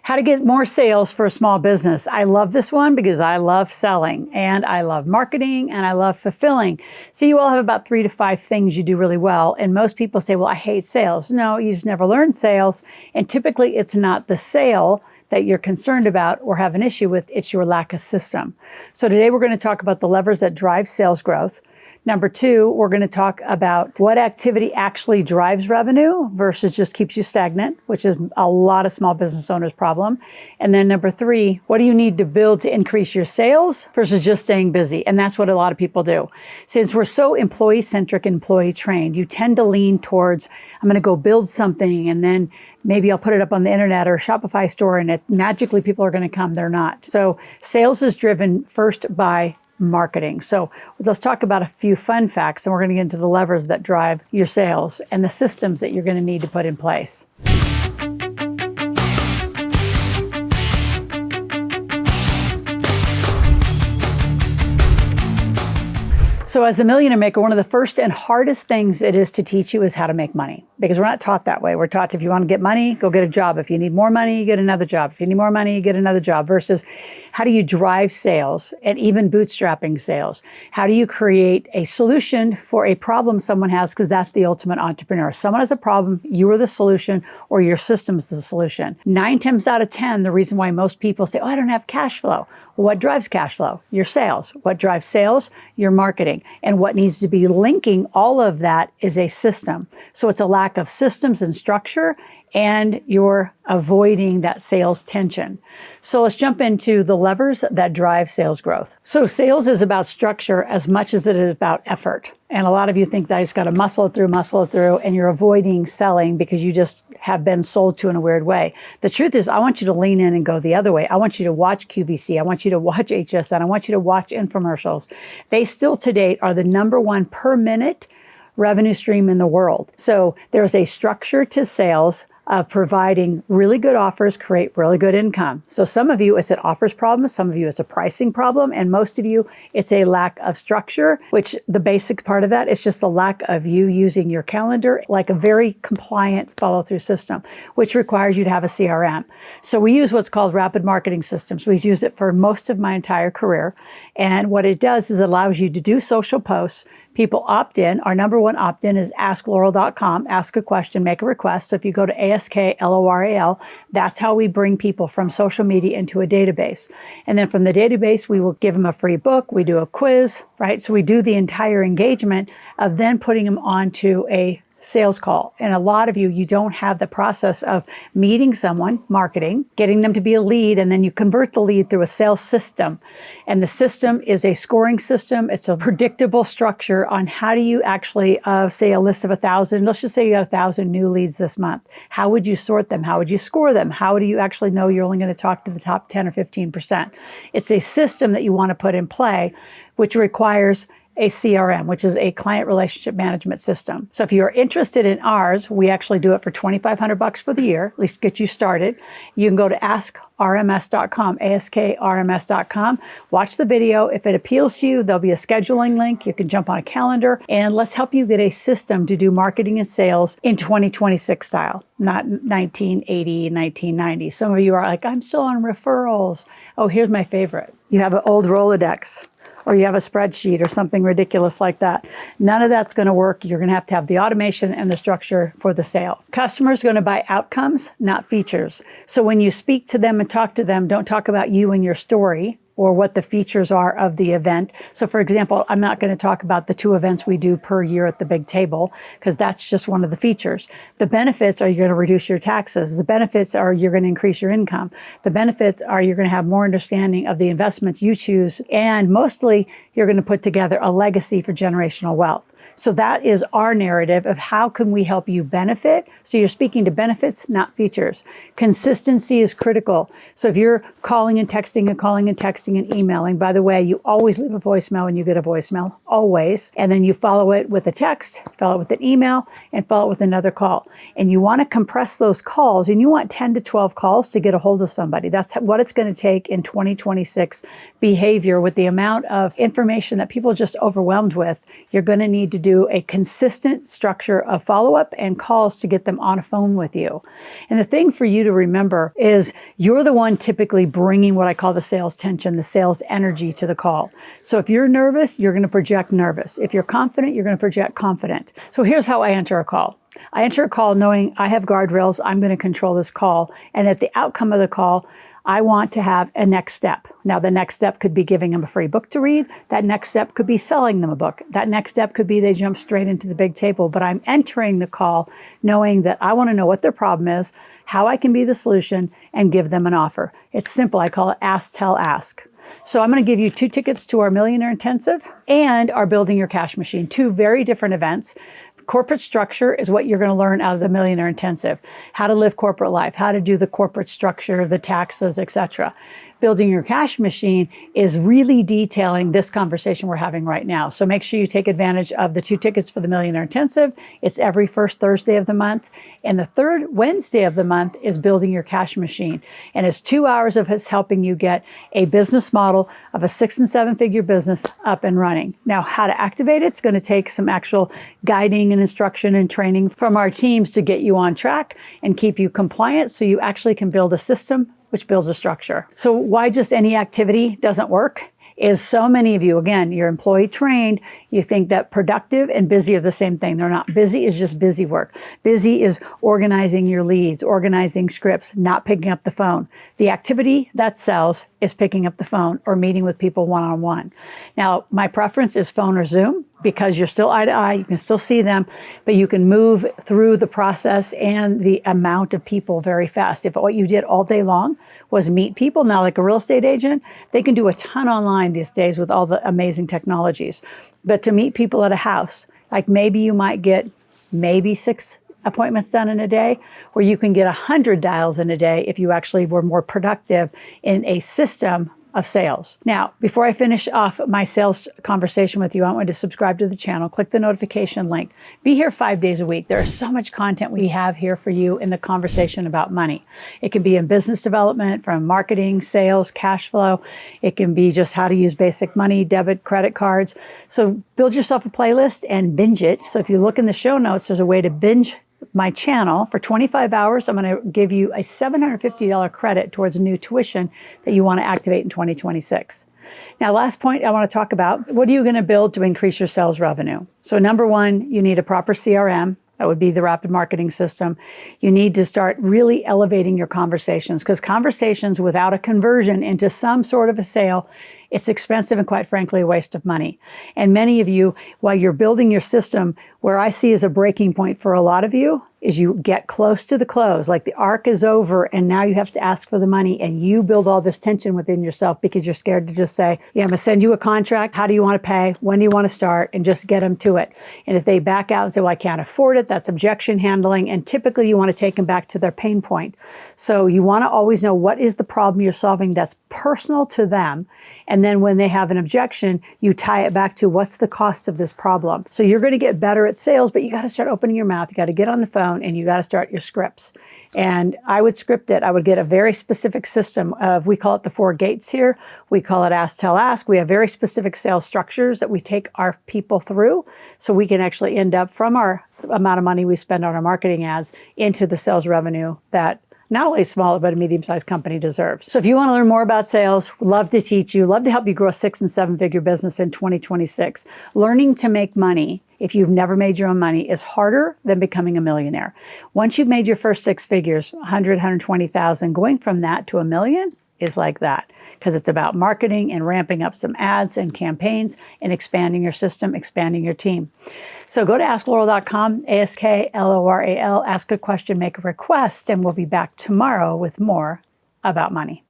How to get more sales for a small business. I love this one because I love selling and I love marketing and I love fulfilling. So you all have about 3 to 5 things you do really well. And most people say, well, I hate sales. No, you've never learned sales. And typically it's not the sale that you're concerned about or have an issue with, it's your lack of system. So today we're going to talk about the levers that drive sales growth. Number 2, we're going to talk about what activity actually drives revenue versus just keeps you stagnant, which is a lot of small business owners' problem. And then number 3, what do you need to build to increase your sales versus just staying busy? And that's what a lot of people do. Since we're so employee-centric, employee-trained, you tend to lean towards, I'm going to go build something and then maybe I'll put it up on the internet or a Shopify store and magically people are going to come. They're not. So sales is driven first by marketing. So let's talk about a few fun facts and we're going to get into the levers that drive your sales and the systems that you're going to need to put in place. So as the Millionaire Maker, one of the first and hardest things it is to teach you is how to make money, because we're not taught that way. We're taught if you want to get money, go get a job. If you need more money, you get another job. If you need more money, you get another job, versus how do you drive sales and even bootstrapping sales? How do you create a solution for a problem someone has? Because that's the ultimate entrepreneur. Someone has a problem, you are the solution, or your system's the solution. 9 times out of 10, the reason why most people say, oh, I don't have cash flow. What drives cash flow? Your sales. What drives sales? Your marketing. And what needs to be linking all of that is a system. So it's a lack of systems and structure, and you're avoiding that sales tension. So let's jump into the levers that drive sales growth. So sales is about structure as much as it is about effort. And a lot of you think that I just got to muscle it through, and you're avoiding selling because you just have been sold to in a weird way. The truth is, I want you to lean in and go the other way. I want you to watch QVC. I want you to watch HSN. I want you to watch infomercials. They still to date are the #1 per minute revenue stream in the world. So there's a structure to sales of providing really good offers, create really good income. So some of you, it's an offers problem. Some of you, it's a pricing problem. And most of you, it's a lack of structure, which the basic part of that is just the lack of you using your calendar like a very compliant follow-through system, which requires you to have a CRM. So we use what's called rapid marketing systems. We've used it for most of my entire career. And what it does is it allows you to do social posts. People opt in. Our #1 opt-in is askloral.com. Ask a question, make a request. So if you go to ASKLORAL, that's how we bring people from social media into a database. And then from the database, we will give them a free book. We do a quiz, right? So we do the entire engagement of then putting them onto a sales call. And a lot of you don't have the process of meeting someone, marketing, getting them to be a lead, and then you convert the lead through a sales system. And the system is a scoring system. It's a predictable structure on how do you actually, say a list of 1,000, let's just say you got 1,000 new leads this month. How would you sort them? How would you score them? How do you actually know you're only going to talk to the top 10 or 15%? It's a system that you want to put in play, which requires a CRM, which is a client relationship management system. So if you're interested in ours, we actually do it for $2,500 for the year, at least get you started. You can go to askrms.com, askrms.com, watch the video. If it appeals to you, there'll be a scheduling link. You can jump on a calendar and let's help you get a system to do marketing and sales in 2026 style, not 1980, 1990. Some of you are like, I'm still on referrals. Oh, here's my favorite. You have an old Rolodex, or you have a spreadsheet or something ridiculous like that. None of that's going to work. You're going to have the automation and the structure for the sale. Customers are going to buy outcomes, not features. So when you speak to them and talk to them, don't talk about you and your story or what the features are of the event. So for example, I'm not going to talk about the 2 events we do per year at the big table, because that's just one of the features. The benefits are you're going to reduce your taxes. The benefits are you're going to increase your income. The benefits are you're going to have more understanding of the investments you choose. And mostly, you're going to put together a legacy for generational wealth. So that is our narrative of how can we help you benefit. So you're speaking to benefits, not features. Consistency is critical. So if you're calling and texting and emailing, by the way, you always leave a voicemail when you get a voicemail, always. And then you follow it with a text, follow it with an email, and follow it with another call. And you want to compress those calls, and you want 10 to 12 calls to get a hold of somebody. That's what it's going to take in 2026 behavior with the amount of information that people are just overwhelmed with. You're going to need to do a consistent structure of follow-up and calls to get them on a phone with you. And the thing for you to remember is you're the one typically bringing what I call the sales tension, the sales energy to the call. So if you're nervous, you're going to project nervous. If you're confident, you're going to project confident. So here's how I enter a call. I enter a call knowing I have guardrails. I'm going to control this call. And at the outcome of the call, I want to have a next step. Now, the next step could be giving them a free book to read. That next step could be selling them a book. That next step could be they jump straight into the big table. But I'm entering the call knowing that I want to know what their problem is, how I can be the solution, and give them an offer. It's simple. I call it ask, tell, ask. So I'm going to give you 2 tickets to our Millionaire Intensive and our Building Your Cash Machine, 2 very different events. Corporate structure is what you're going to learn out of the Millionaire Intensive. How to live corporate life, how to do the corporate structure, the taxes, etc. Building Your Cash Machine is really detailing this conversation we're having right now. So make sure you take advantage of the 2 tickets for the Millionaire Intensive. It's every first Thursday of the month. And the third Wednesday of the month is Building Your Cash Machine. And it's 2 hours of us helping you get a business model of a 6- and 7-figure business up and running. Now, how to activate it's going to take some actual guiding and instruction and training from our teams to get you on track and keep you compliant so you actually can build a system which builds a structure. So why just any activity doesn't work is so many of you, again, you're employee trained, you think that productive and busy are the same thing. They're not. Busy is just busy work. Busy is organizing your leads, organizing scripts, not picking up the phone. The activity that sells is picking up the phone or meeting with people one-on-one. Now, my preference is phone or Zoom because you're still eye to eye, you can still see them, but you can move through the process and the amount of people very fast. If what you did all day long was meet people, now like a real estate agent, they can do a ton online these days with all the amazing technologies. But to meet people at a house, like maybe you might get maybe 6 appointments done in a day, or you can get 100 dials in a day if you actually were more productive in a system of sales. Now, before I finish off my sales conversation with you, I want you to subscribe to the channel, click the notification link. Be here 5 days a week. There's so much content we have here for you in the conversation about money. It can be in business development, from marketing, sales, cash flow. It can be just how to use basic money, debit, credit cards. So build yourself a playlist and binge it. So if you look in the show notes, there's a way to binge my channel. For 25 hours, I'm going to give you a $750 credit towards new tuition that you want to activate in 2026. Now, last point I want to talk about, what are you going to build to increase your sales revenue? So number one, you need a proper CRM. That would be the rapid marketing system. You need to start really elevating your conversations, because conversations without a conversion into some sort of a sale, it's expensive and quite frankly, a waste of money. And many of you, while you're building your system, where I see as a breaking point for a lot of you is you get close to the close, like the arc is over and now you have to ask for the money, and you build all this tension within yourself because you're scared to just say, yeah, I'm gonna send you a contract. How do you want to pay? When do you want to start? And just get them to it. And if they back out and say, well, I can't afford it, that's objection handling. And typically you want to take them back to their pain point. So you want to always know what is the problem you're solving that's personal to them. And then when they have an objection, you tie it back to what's the cost of this problem. So you're going to get better at sales, but you got to start opening your mouth. You got to get on the phone and you got to start your scripts. And I would script it. I would get a very specific system of, we call it the 4 gates here. We call it ask, tell, ask. We have very specific sales structures that we take our people through so we can actually end up from our amount of money we spend on our marketing ads into the sales revenue that not only a small, but a medium-sized company deserves. So if you want to learn more about sales, love to teach you, love to help you grow a 6- and 7-figure business in 2026. Learning to make money, if you've never made your own money, is harder than becoming a millionaire. Once you've made your first 6 figures, 100, 120,000, going from that to $1 million is like that, because it's about marketing and ramping up some ads and campaigns and expanding your system, expanding your team. So go to askloral.com, ASKLORAL, ask a question, make a request, and we'll be back tomorrow with more about money.